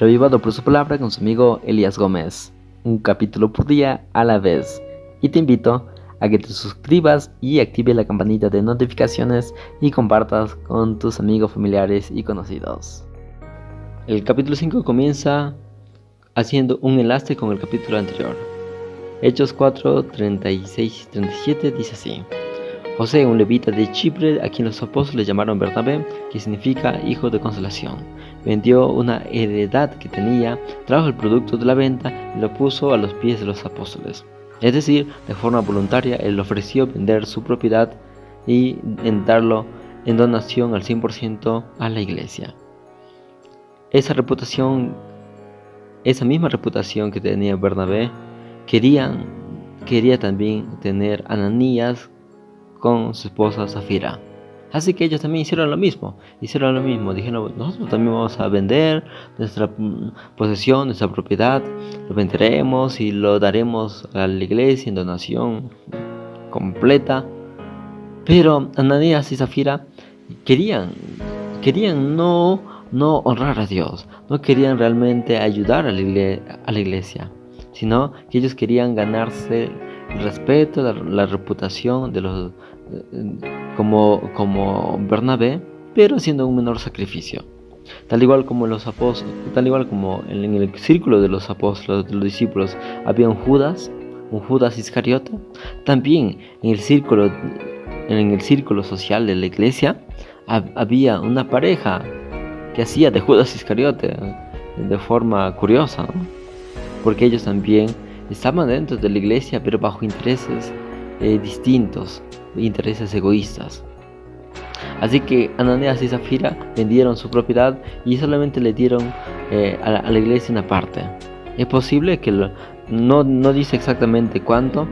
Revivado por su palabra con su amigo Elías Gómez, un capítulo por día a la vez. Y te invito a que te suscribas y active la campanita de notificaciones y compartas con tus amigos, familiares y conocidos. El capítulo 5 comienza haciendo un enlace con el capítulo anterior. Hechos 4, 36 y 37 dice así: José, un levita de Chipre, a quien los apóstoles llamaron Bernabé, que significa hijo de consolación, vendió una heredad que tenía, trajo el producto de la venta y lo puso a los pies de los apóstoles. Es decir, de forma voluntaria, él ofreció vender su propiedad y darlo en donación al 100% a la iglesia. Esa misma reputación que tenía Bernabé, quería también tener Ananías con su esposa Zafira. Así que ellos también hicieron lo mismo. Dijeron, nosotros también vamos a vender nuestra posesión, nuestra propiedad, lo venderemos y lo daremos a la iglesia en donación completa. Pero Ananías y Zafira querían no honrar a Dios, no querían realmente ayudar a la iglesia, sino que ellos querían ganarse el respeto, la reputación de los como Bernabé, pero haciendo un menor sacrificio. Tal igual como en el círculo de los apóstoles, de los discípulos, había un Judas Iscariote. También en el círculo social de la iglesia había una pareja que hacía de Judas Iscariote de forma curiosa, ¿no? Porque ellos también estaban dentro de la iglesia, pero bajo intereses distintos, intereses egoístas. Así que Ananías y Zafira vendieron su propiedad y solamente le dieron a la iglesia una parte. Es posible que no dice exactamente cuánto,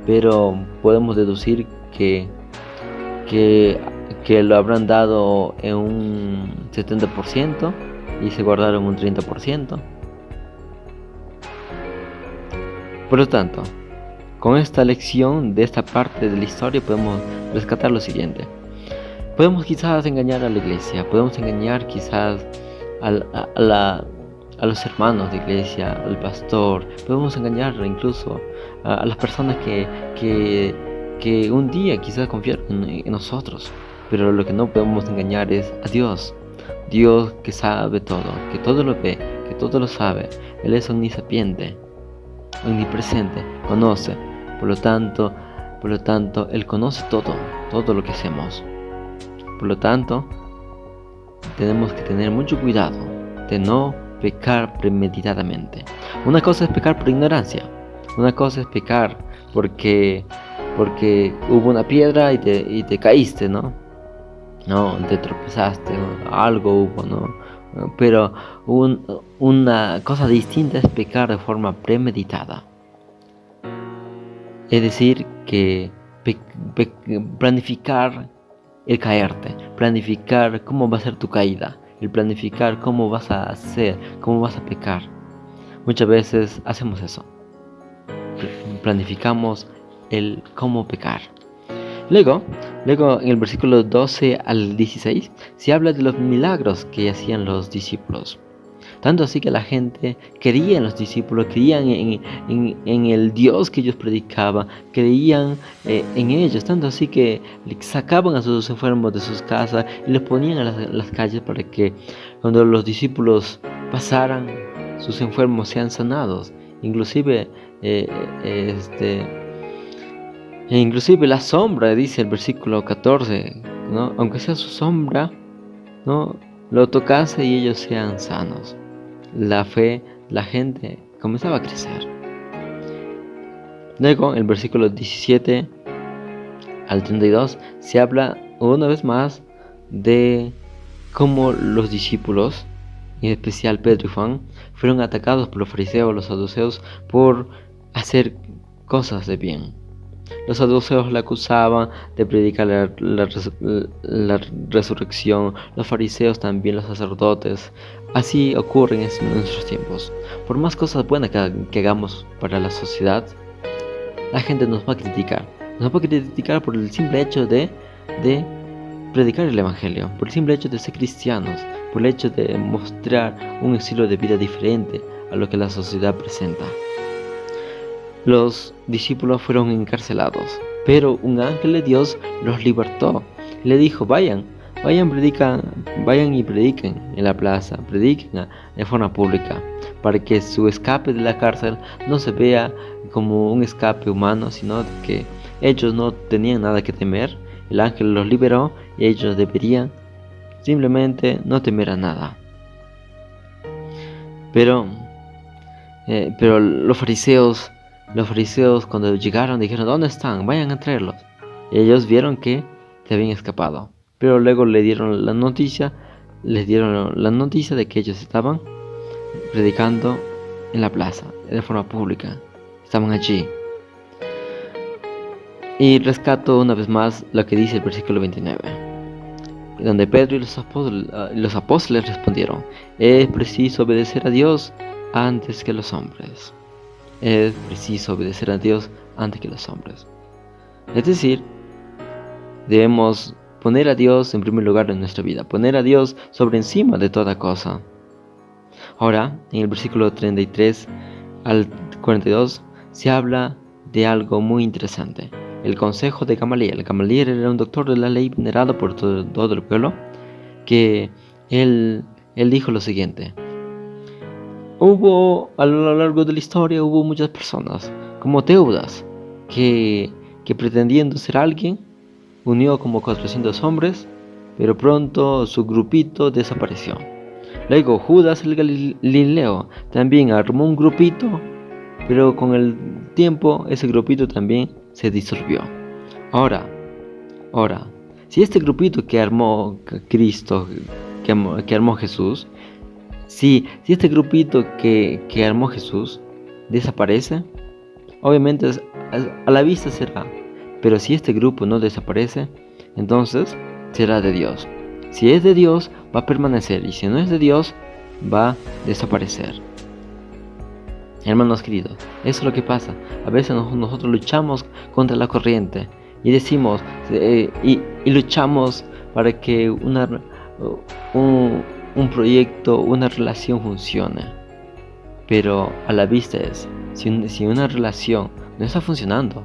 pero podemos deducir que lo habrán dado en un 70% y se guardaron un 30%. Por lo tanto, con esta lección de esta parte de la historia podemos rescatar lo siguiente. Podemos quizás engañar a la iglesia, podemos engañar quizás a los hermanos de iglesia, al pastor, podemos engañar incluso a las personas que un día quizás confiaron en nosotros. Pero lo que no podemos engañar es a Dios. Dios que sabe todo, que todo lo ve, que todo lo sabe. Él es omnisapiente, omnipresente, conoce. Por lo tanto, Él conoce todo lo que hacemos. Por lo tanto, tenemos que tener mucho cuidado de no pecar premeditadamente. Una cosa es pecar por ignorancia. Una cosa es pecar porque hubo una piedra y te caíste, ¿no? No, te tropezaste, algo hubo, ¿no? Pero una cosa distinta es pecar de forma premeditada. Es decir, que planificar el caerte, planificar cómo va a ser tu caída, el planificar cómo vas a hacer, cómo vas a pecar. Muchas veces hacemos eso. Planificamos el cómo pecar. Luego en el versículo 12 al 16 se habla de los milagros que hacían los discípulos. Tanto así que la gente creía en los discípulos, creían en el Dios que ellos predicaban, creían en ellos. Tanto así que sacaban a sus enfermos de sus casas y los ponían en las calles para que cuando los discípulos pasaran, sus enfermos sean sanados. Inclusive la sombra, dice el versículo 14, ¿no? Aunque sea su sombra, ¿no? Lo tocase y ellos sean sanos. La fe, la gente comenzaba a crecer. Luego, en el versículo 17 al 32, se habla una vez más de cómo los discípulos, en especial Pedro y Juan, fueron atacados por los fariseos, los saduceos, por hacer cosas de bien. Los saduceos la acusaban de predicar la resurrección, los fariseos también, los sacerdotes. Así ocurre en nuestros tiempos. Por más cosas buenas que hagamos para la sociedad, la gente nos va a criticar. Nos va a criticar por el simple hecho de predicar el evangelio, por el simple hecho de ser cristianos, por el hecho de mostrar un estilo de vida diferente a lo que la sociedad presenta. Los discípulos fueron encarcelados, pero un ángel de Dios los libertó. Le dijo: vayan y prediquen en la plaza, prediquen de forma pública, para que su escape de la cárcel no se vea como un escape humano, sino que ellos no tenían nada que temer. El ángel los liberó y ellos deberían simplemente no temer a nada. Pero los fariseos cuando llegaron dijeron: ¿dónde están? Vayan a traerlos. Y ellos vieron que se habían escapado. Pero luego les dieron la noticia de que ellos estaban predicando en la plaza, de forma pública. Estaban allí. Y rescato una vez más lo que dice el versículo 29, donde Pedro y los apóstoles respondieron: es preciso obedecer a Dios antes que los hombres. Es preciso obedecer a Dios antes que los hombres. Es decir, debemos poner a Dios en primer lugar en nuestra vida, poner a Dios sobre encima de toda cosa. Ahora, en el versículo 33 al 42 se habla de algo muy interesante: el consejo de Gamaliel. Gamaliel era un doctor de la ley venerado por todo el pueblo, que él dijo lo siguiente: a lo largo de la historia hubo muchas personas, como Teudas, que pretendiendo ser alguien, unió como 400 hombres, pero pronto su grupito desapareció. Luego Judas el Galileo también armó un grupito, pero con el tiempo ese grupito también se disolvió. Ahora, si este grupito que armó Cristo, que armó Jesús, si este grupito que armó Jesús desaparece, obviamente a la vista será. Pero si este grupo no desaparece, entonces será de Dios. Si es de Dios, va a permanecer, y si no es de Dios, va a desaparecer. Hermanos queridos, eso es lo que pasa. A veces nosotros luchamos contra la corriente y decimos y luchamos para que un proyecto, una relación funcione. Pero a la vista es, si una relación no está funcionando,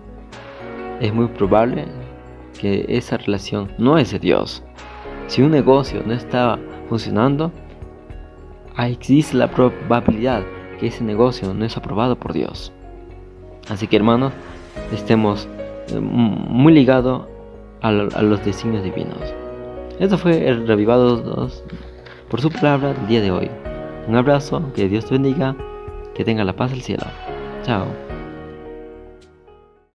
es muy probable que esa relación no es de Dios. Si un negocio no está funcionando, existe la probabilidad que ese negocio no es aprobado por Dios. Así que, hermanos, estemos muy ligados a los designios divinos. Esto fue el Reavivados por su palabra del día de hoy. Un abrazo, que Dios te bendiga, que tenga la paz del cielo. Chao.